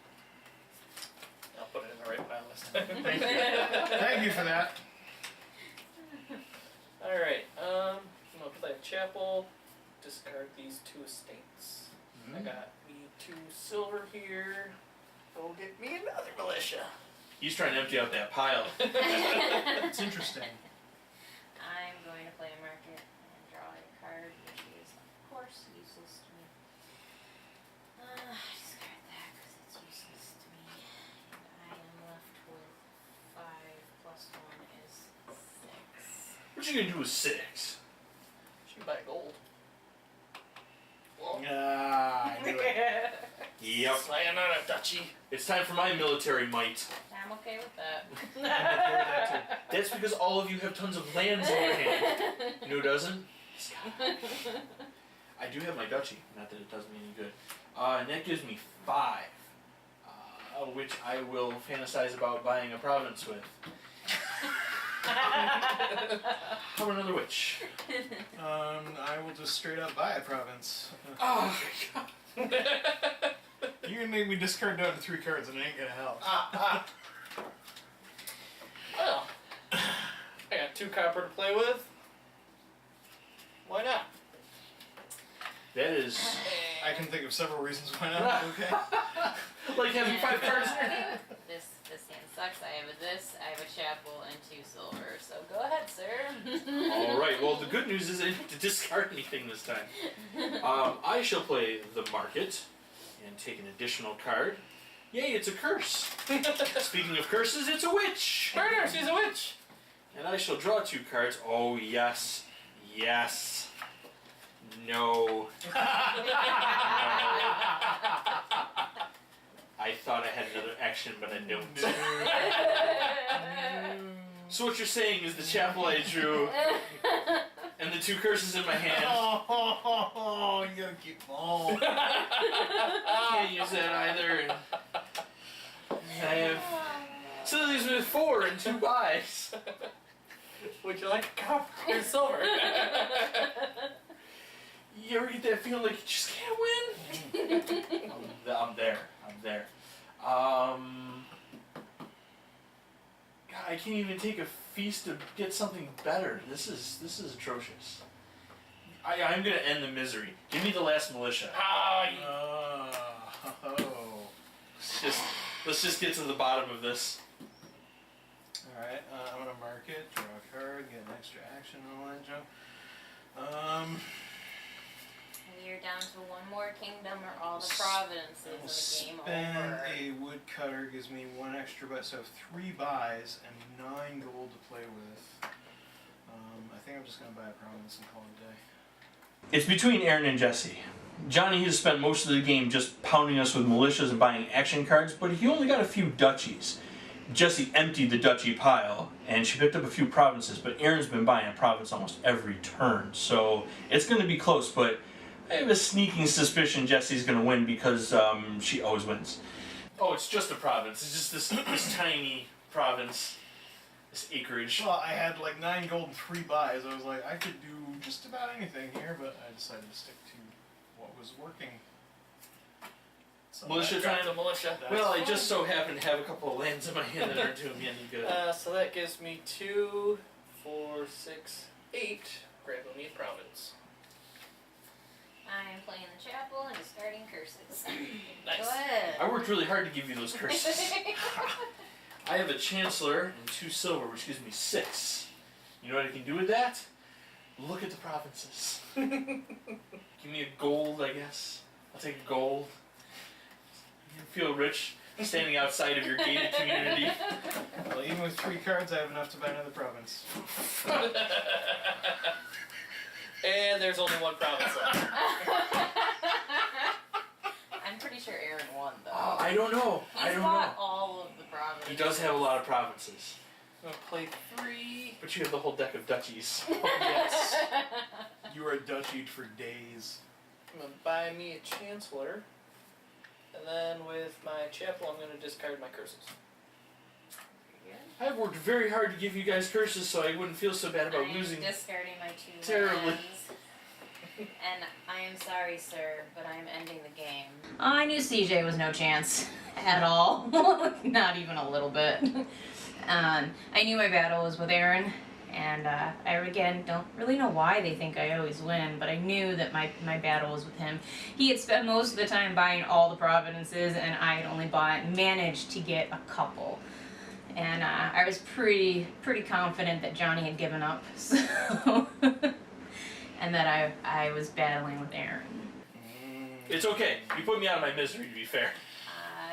I'll put it in the right pile this time. Thank you. Thank you for that. Alright, I'm gonna play a chapel, discard these 2 estates. I got me 2 silver here. Go get me another militia. He's trying to empty out that pile. It's interesting. I'm going to play a market and draw a card, which is, of course, useless to me. Discard that because it's useless to me. And I am left with 5 plus 1 is 6. What you gonna do with 6? She can buy gold. Ah, I knew it. Yep. Sayonara, duchy. It's time for my military might. I'm okay with that. I'm okay with that too. That's because all of you have tons of lands in your hand. You know who doesn't? Scott. I do have my duchy. Not that it does me any good. And that gives me 5. Which I will fantasize about buying a province with. How about another witch? I will just straight up buy a province. Oh my god. You can make me discard down to 3 cards and it ain't gonna help. Well, I got 2 copper to play with. Why not? That is I can think of several reasons why not. Okay. like having 5 cards in your hand. This hand sucks. I have I have a chapel and 2 silver. So go ahead, sir. Alright, well the good news is I didn't have to discard anything this time. I shall play the market and take an additional card. Yay, it's a curse. Speaking of curses, it's a witch. Murder, she's a witch. And I shall draw 2 cards. Oh yes. Yes. No. I thought I had another action, but I don't. So what you're saying is the chapel I drew and the 2 curses in my hand. Oh, you gotta keep them all. Can't use that either. And I have so these with 4 and 2 buys. Would you like a copper or silver? You ever get that feeling like you just can't win? I'm there. God, I can't even take a feast to get something better. This is atrocious. I'm gonna end the misery. Give me the last militia. Oh. Let's just get to the bottom of this. Alright, I'm gonna mark it, draw a card, get an extra action and all that junk. And you're down to 1 more kingdom or all the provinces I'll of the game spend over. a woodcutter, gives me 1 extra buy, so 3 buys and 9 gold to play with. I think I'm just gonna buy a province and call it a day. It's between Aaron and Jessi. Johnny has spent most of the game just pounding us with militias and buying action cards, but he only got a few duchies. Jessi emptied the duchy pile, and she picked up a few provinces, but Aaron's been buying a province almost every turn, so it's going to be close, but I have a sneaking suspicion Jessi's going to win because she always wins. Oh, it's just a province. It's just this tiny province, this acreage. Well, I had like 9 gold and 3 buys. I was like, I could do just about anything here, but I decided to stick to what was working. So Militia Got time. the militia. Well, I just so happen to have a couple of lands in my hand that aren't doing me any good. So that gives me 2, 4, 6, 8. Grab a need province. I am playing the chapel and discarding curses. Nice. Go ahead. I worked really hard to give you those curses. I have a Chancellor and 2 silver, which gives me 6. You know what I can do with that? Look at the provinces. Give me a gold, I guess. I'll take a gold. You feel rich standing outside of your gated community. Well, even with 3 cards, I have enough to buy another province. And there's only 1 province left. I'm pretty sure Aaron won though. Oh, I don't know. I He's don't bought know. all of the provinces. He does have a lot of provinces. I'm gonna play 3. But you have the whole deck of duchies. Yes. You are duchied for days. I'm gonna buy me a Chancellor. And then with my chapel, I'm gonna discard my curses. I've worked very hard to give you guys curses so I wouldn't feel so bad about I'm losing. discarding my 2 terribly. lands. And I am sorry, sir, but I am ending the game. I knew CJ was no chance at all. Not even a little bit. I knew my battle was with Aaron, and I again don't really know why they think I always win, but I knew that my battle was with him. He had spent most of the time buying all the provinces, and I had only managed to get a couple. And I was pretty confident that Johnny had given up, so and that I was battling with Aaron. It's okay. You put me out of my misery, to be fair.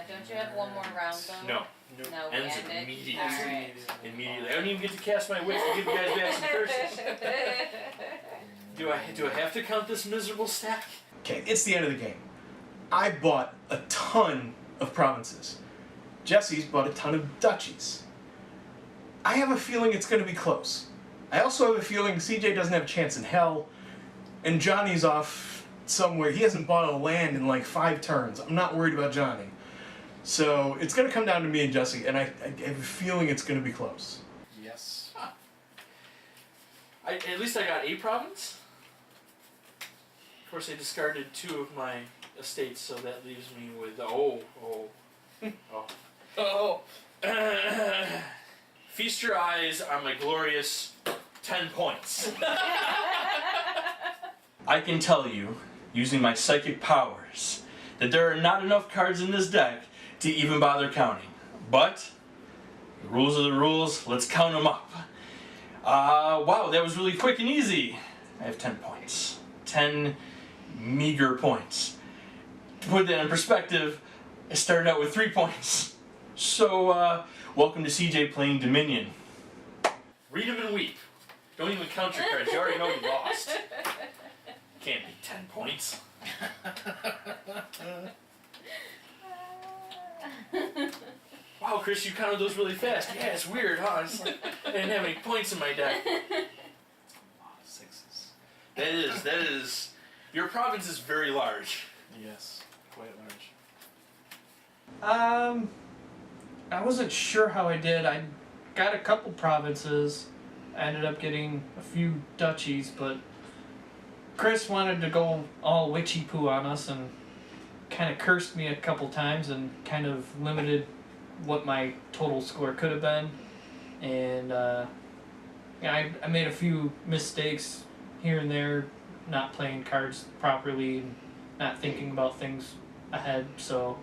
Don't you have one more round though? No. No, we Ends end it. immediately. Alright. Immediately. I don't even get to cast my wits to give you guys back some curses. Do I have to count this miserable stack? Okay, it's the end of the game. I bought a ton of provinces. Jessi's bought a ton of duchies. I have a feeling it's going to be close. I also have a feeling CJ doesn't have a chance in hell, and Johnny's off somewhere. He hasn't bought a land in like 5 turns. I'm not worried about Johnny. So it's going to come down to me and Jessi, and I have a feeling it's going to be close. Yes. At least I got a province. Of course, I discarded 2 of my estates, so that leaves me with Oh. Feast your eyes on my glorious 10 points. I can tell you, using my psychic powers, that there are not enough cards in this deck to even bother counting. But the rules are the rules. Let's count them up. Wow, that was really quick and easy. I have 10 points. 10 meager points. To put that in perspective, I started out with 3 points. So, welcome to CJ playing Dominion. Read them and weep. Don't even count your cards. You already know you lost. Can't be 10 points. Wow, Chris, you counted those really fast. Yeah, it's weird, huh? It's like, I didn't have any points in my deck. A lot of 6s. That is. Your province is very large. Yes, quite large. I wasn't sure how I did. I got a couple provinces. I ended up getting a few duchies, but Chris wanted to go all witchy poo on us and kind of cursed me a couple times and kind of limited what my total score could have been. And I made a few mistakes here and there, not playing cards properly and not thinking about things ahead. So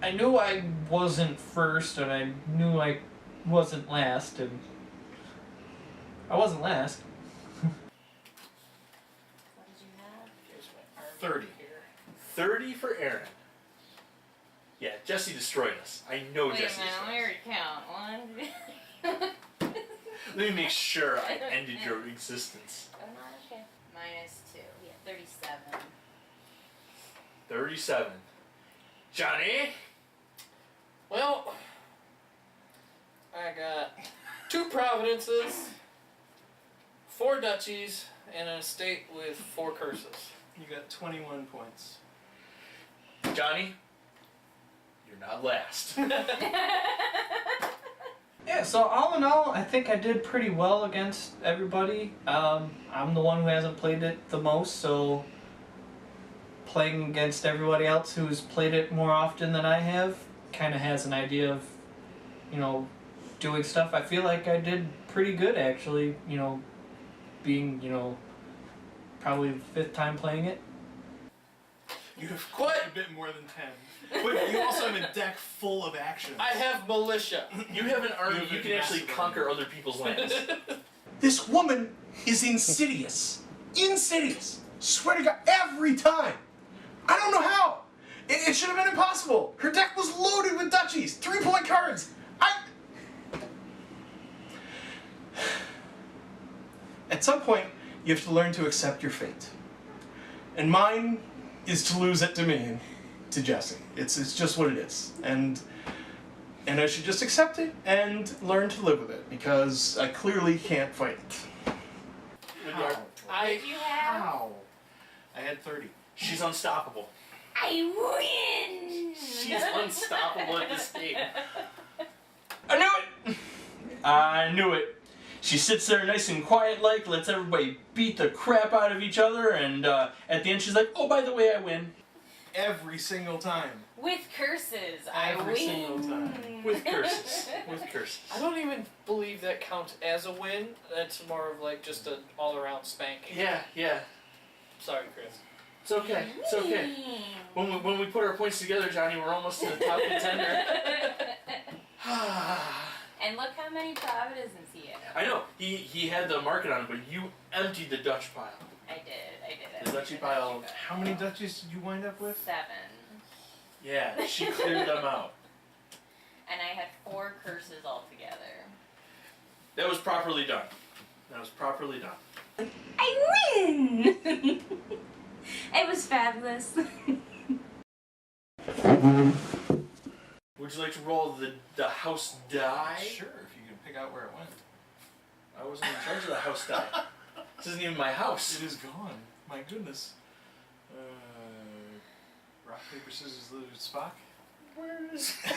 I knew I wasn't first, and I knew I wasn't last, and I wasn't last. What did you have? Here's my army 30. here. 30 for Aaron. Yeah, Jessi destroyed us. I know Wait a Jessi minute, let me destroyed us. recount. 1, Let me make sure I ended your existence. Oh, not okay. -2. Yeah, 37. 37. Johnny? Well, I got 2 Providences, 4 Duchies, and an estate with 4 curses. You got 21 points. Johnny? You're not last. Yeah, so all in all, I think I did pretty well against everybody. I'm the one who hasn't played it the most, so playing against everybody else who's played it more often than I have kind of has an idea of, you know, doing stuff. I feel like I did pretty good actually, you know, being, you know, probably the 5th time playing it. You have quite a bit more than 10. But you also have a deck full of actions. I have Militia. You have an army, You have you a can actually massive conquer other people's lands. This woman is insidious. Insidious. Swear to God, every time. I don't know how. It should have been impossible. Her deck was loaded with duchies, 3-point cards. At some point, you have to learn to accept your fate. And mine is to lose at Dominion to Jessi. It's just what it is. And I should just accept it and learn to live with it, because I clearly can't fight it. How? What did you have? How? I had 30. She's unstoppable. I win! She's unstoppable at this game. I knew it! I knew it. She sits there nice and quiet like, lets everybody beat the crap out of each other, and at the end she's like, oh, by the way, I win. Every single time. With curses, I Every win. single time. With curses. With curses. I don't even believe that counts as a win. That's more of like just an all-around spanking. Yeah. Sorry, Chris. It's okay. It's okay. When we put our points together, Johnny, we're almost to the top contender. And look how many Providences he had. I know. He had the market on it, but you emptied the Dutch pile. I did. The Dutchy pile. How many duchies did you wind up with? 7. Yeah, she cleared them out. And I had 4 curses altogether. That was properly done. That was properly done. I win! It was fabulous. Would you like to roll the house die? Sure, if you can pick out where it went. I wasn't in charge of the house die. This isn't even my house. It is gone. My goodness. Rock, paper, scissors, lizard, Spock? Where is